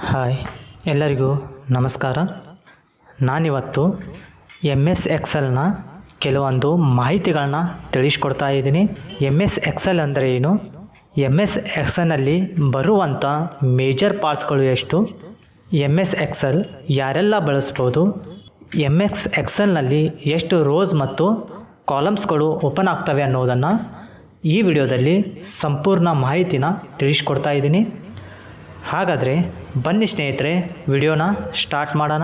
Hi ಎಲ್ಲರಿಗೂ ನಮಸ್ಕಾರ. ನಾನಿವತ್ತು MS ಎಕ್ಸೆಲ್ನ ಕೆಲವೊಂದು ಮಾಹಿತಿಗಳನ್ನ ತಿಳಿಸ್ಕೊಡ್ತಾ ಇದ್ದೀನಿ. MS ಎಕ್ಸೆಲ್ ಅಂದರೆ ಏನು, MS ಎಕ್ಸೆಲ್ನಲ್ಲಿ ಬರುವಂಥ ಮೇಜರ್ ಪಾರ್ಟ್ಸ್ಗಳು ಎಷ್ಟು, MS ಎಕ್ಸೆಲ್ ಯಾರೆಲ್ಲ ಬಳಸ್ಬೋದು, MS ಎಕ್ಸೆಲ್ನಲ್ಲಿ ಎಷ್ಟು ರೋಸ್ ಮತ್ತು ಕಾಲಮ್ಸ್ಗಳು ಓಪನ್ ಆಗ್ತವೆ ಅನ್ನೋದನ್ನು ಈ ವಿಡಿಯೋದಲ್ಲಿ ಸಂಪೂರ್ಣ ಮಾಹಿತಿನ ತಿಳಿಸ್ಕೊಡ್ತಾ ಇದ್ದೀನಿ. ಹಾಗಾದರೆ ಬನ್ನಿ ಸ್ನೇಹಿತರೆ, ವಿಡಿಯೋನ ಸ್ಟಾರ್ಟ್ ಮಾಡೋಣ.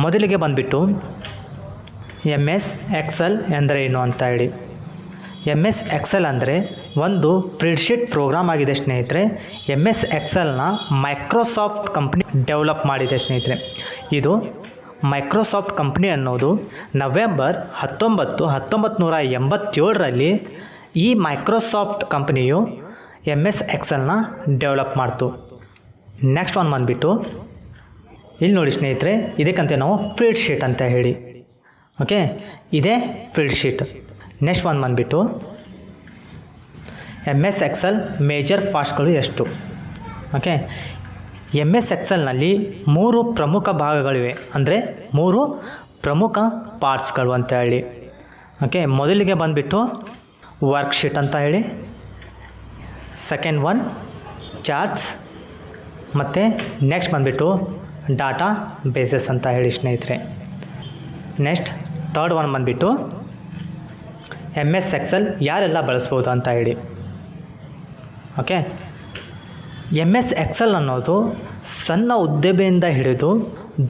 ಮೊದಲಿಗೆ ಬಂದುಬಿಟ್ಟು MS ಎಕ್ಸೆಲ್ ಎಂದರೆ ಏನು ಅಂತ ಹೇಳಿ. MS ಎಕ್ಸೆಲ್ ಅಂದರೆ ಒಂದು ಸ್ಪ್ರೆಡ್ಶೀಟ್ ಪ್ರೋಗ್ರಾಮ್ ಆಗಿದೆ ಸ್ನೇಹಿತರೆ. MS ಎಕ್ಸೆಲ್ನ ಮೈಕ್ರೋಸಾಫ್ಟ್ ಕಂಪ್ನಿ ಡೆವಲಪ್ ಮಾಡಿದೆ ಸ್ನೇಹಿತರೆ. ಇದು ಮೈಕ್ರೋಸಾಫ್ಟ್ ಕಂಪ್ನಿ ಅನ್ನೋದು ನವೆಂಬರ್ 1987ರಲ್ಲಿ ಈ ಮೈಕ್ರೋಸಾಫ್ಟ್ ಕಂಪ್ನಿಯು MS ಎಕ್ಸೆಲ್ನ ಡೆವಲಪ್ ಮಾಡ್ತು. ನೆಕ್ಸ್ಟ್ ಒನ್ ಬಂದುಬಿಟ್ಟು ಇಲ್ಲಿ ನೋಡಿ ಸ್ನೇಹಿತರೆ, ಇದಕ್ಕಂತೆ ನಾವು ಸ್ಪ್ರೆಡ್ಶೀಟ್ ಅಂತ ಹೇಳಿ. ಓಕೆ, ಇದೇ ಸ್ಪ್ರೆಡ್ಶೀಟ್. ನೆಕ್ಸ್ಟ್ ಒನ್ ಬಂದುಬಿಟ್ಟು MS ಎಕ್ಸೆಲ್ ಮೇಜರ್ ಪಾರ್ಟ್ಸ್ಗಳು ಎಷ್ಟು. ಓಕೆ, MS ಎಕ್ಸೆಲ್ನಲ್ಲಿ 3 ಪ್ರಮುಖ ಭಾಗಗಳಿವೆ, ಅಂದರೆ 3 ಪ್ರಮುಖ ಪಾರ್ಟ್ಸ್ಗಳು ಅಂತ ಹೇಳಿ. ಓಕೆ, ಮೊದಲಿಗೆ ಬಂದುಬಿಟ್ಟು ವರ್ಕ್ಶೀಟ್ ಅಂತ ಹೇಳಿ, ಸೆಕೆಂಡ್ ಒನ್ ಚಾರ್ಟ್ಸ್, ಮತ್ತು ನೆಕ್ಸ್ಟ್ ಬಂದುಬಿಟ್ಟು ಡಾಟಾ ಬೇಸಸ್ ಅಂತ ಹೇಳಿ ಸ್ನೇಹಿತರೆ. ನೆಕ್ಸ್ಟ್ ಥರ್ಡ್ ಒನ್ ಬಂದುಬಿಟ್ಟು MS ಎಕ್ಸೆಲ್ ಯಾರೆಲ್ಲ ಬಳಸ್ಬೋದು ಅಂತ ಹೇಳಿ. ಓಕೆ, MS ಎಕ್ಸೆಲ್ ಅನ್ನೋದು ಸಣ್ಣ ಉದ್ಯಮಿಯಿಂದ ಹಿಡಿದು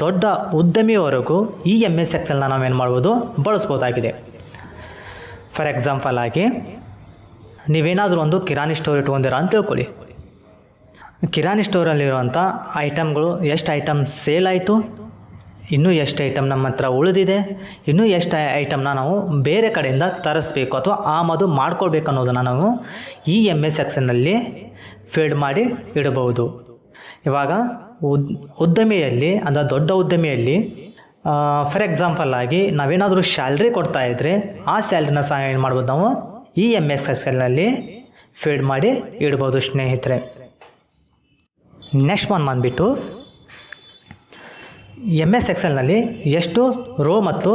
ದೊಡ್ಡ ಉದ್ಯಮಿಯವರೆಗೂ ಈ MS ಎಕ್ಸೆಲ್ನ ನಾವೇನು ಮಾಡ್ಬೋದು, ಬಳಸ್ಬೋದಾಗಿದೆ. ಫಾರ್ ಎಕ್ಸಾಂಪಲ್ ಆಗಿ ನೀವೇನಾದರೂ ಒಂದು ಕಿರಾಣಿ ಸ್ಟೋರ್ ಇಟ್ಕೊಂಡಿರ ಅಂತ ತಿಳ್ಕೊಳ್ಳಿ. ಕಿರಾಣಿ ಸ್ಟೋರಲ್ಲಿರುವಂಥ ಐಟಮ್ಗಳು, ಎಷ್ಟು ಐಟಮ್ ಸೇಲ್ ಆಯಿತು, ಇನ್ನೂ ಎಷ್ಟು ಐಟಮ್ ನಮ್ಮ ಹತ್ರ ಉಳಿದಿದೆ, ಇನ್ನೂ ಎಷ್ಟು ಐಟಮ್ನ ನಾವು ಬೇರೆ ಕಡೆಯಿಂದ ತರಿಸ್ಬೇಕು ಅಥವಾ ಆಮದು ಮಾಡ್ಕೊಳ್ಬೇಕು ಅನ್ನೋದನ್ನು ನಾವು ಈ MS ಎಕ್ಸೆಲ್ನಲ್ಲಿ ಫೀಡ್ ಮಾಡಿ ಇಡಬಹುದು. ಇವಾಗ ಉದ್ಯಮಿಯಲ್ಲಿ, ಅಂದರೆ ದೊಡ್ಡ ಉದ್ಯಮಿಯಲ್ಲಿ ಫಾರ್ ಎಕ್ಸಾಂಪಲ್ ಆಗಿ ನಾವೇನಾದರೂ ಸ್ಯಾಲ್ರಿ ಕೊಡ್ತಾ ಇದ್ದರೆ ಆ ಸ್ಯಾಲ್ರಿನ ಸಹ ಏನು ಮಾಡ್ಬೋದು, ನಾವು ಈ MS ಎಕ್ಸೆಲ್ನಲ್ಲಿ ಫೀಡ್ ಮಾಡಿ ಇಡ್ಬೋದು ಸ್ನೇಹಿತರೆ. ನೆಕ್ಸ್ಟ್ ಒನ್ ಬಂದುಬಿಟ್ಟು MS ಎಕ್ಸೆಲ್ನಲ್ಲಿ ಎಷ್ಟು ರೋ ಮತ್ತು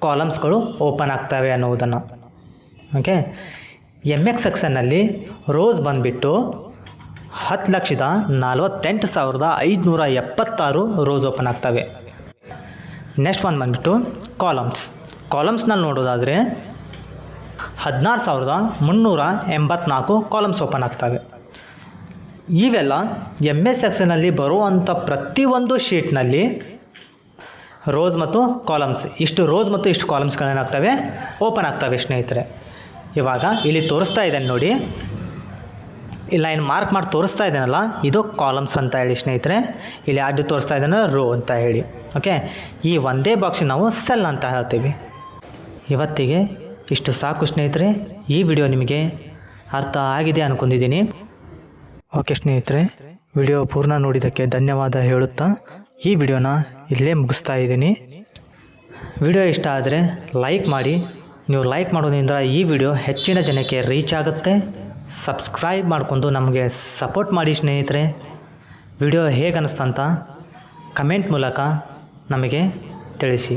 ಕಾಲಮ್ಸ್ಗಳು ಓಪನ್ ಆಗ್ತವೆ ಅನ್ನೋದನ್ನು. ಓಕೆ, MS ಎಕ್ಸೆಲ್ನಲ್ಲಿ ರೋಸ್ ಬಂದುಬಿಟ್ಟು 10,48,576 ರೋಸ್ ಓಪನ್ ಆಗ್ತವೆ. ನೆಕ್ಸ್ಟ್ ಒನ್ ಬಂದುಬಿಟ್ಟು ಕಾಲಮ್ಸ್ನಲ್ಲಿ ನೋಡೋದಾದರೆ 16,384 ಕಾಲಮ್ಸ್ ಓಪನ್ ಆಗ್ತವೆ. ಇವೆಲ್ಲ MS ಎಕ್ಸೆಲ್ನಲ್ಲಿ ಬರುವಂಥ ಪ್ರತಿಯೊಂದು ಶೀಟ್ನಲ್ಲಿ ರೋಸ್ ಮತ್ತು ಕಾಲಮ್ಸ್, ಇಷ್ಟು ರೋಸ್ ಮತ್ತು ಇಷ್ಟು ಕಾಲಮ್ಸ್ಗಳೇನಾಗ್ತವೆ, ಓಪನ್ ಆಗ್ತವೆ ಸ್ನೇಹಿತರೆ. ಇವಾಗ ಇಲ್ಲಿ ತೋರಿಸ್ತಾ ಇದ್ದೇನೆ ನೋಡಿ, ಇಲ್ಲ ಏನು ಮಾರ್ಕ್ ಮಾಡಿ ತೋರಿಸ್ತಾ ಇದ್ದೇನಲ್ಲ, ಇದು ಕಾಲಮ್ಸ್ ಅಂತ ಹೇಳಿ ಸ್ನೇಹಿತರೆ. ಇಲ್ಲಿ ಅಡ್ಡು ತೋರಿಸ್ತಾ ಇದ್ದೇನೆ ರೋ ಅಂತ ಹೇಳಿ. ಓಕೆ, ಈ ಒಂದೇ ಬಾಕ್ಸಿಗೆ ನಾವು ಸೆಲ್ ಅಂತ ಹೇಳ್ತೀವಿ. ಇವತ್ತಿಗೆ ಇಷ್ಟು ಸಾಕು ಸ್ನೇಹಿತರೆ. ಈ ವಿಡಿಯೋ ನಿಮಗೆ ಅರ್ಥ ಆಗಿದೆ ಅಂದ್ಕೊಂಡಿದ್ದೀನಿ. ಓಕೆ ಸ್ನೇಹಿತರೆ, ವಿಡಿಯೋ ಪೂರ್ಣ ನೋಡಿದ್ದಕ್ಕೆ ಧನ್ಯವಾದ ಹೇಳುತ್ತಾ ಈ ವಿಡಿಯೋನ ಇಲ್ಲೇ ಮುಗಿಸ್ತಾ ಇದ್ದೀನಿ. ವಿಡಿಯೋ ಇಷ್ಟ ಆದರೆ ಲೈಕ್ ಮಾಡಿ. ನೀವು ಲೈಕ್ ಮಾಡೋದ್ರಿಂದ ಈ ವಿಡಿಯೋ ಹೆಚ್ಚಿನ ಜನಕ್ಕೆ ರೀಚ್ ಆಗುತ್ತೆ. ಸಬ್ಸ್ಕ್ರೈಬ್ ಮಾಡಿಕೊಂಡು ನಮಗೆ ಸಪೋರ್ಟ್ ಮಾಡಿ ಸ್ನೇಹಿತರೆ. ವಿಡಿಯೋ ಹೇಗೆ ಅನ್ನಿಸ್ತಂತ ಕಮೆಂಟ್ ಮೂಲಕ ನಮಗೆ ತಿಳಿಸಿ.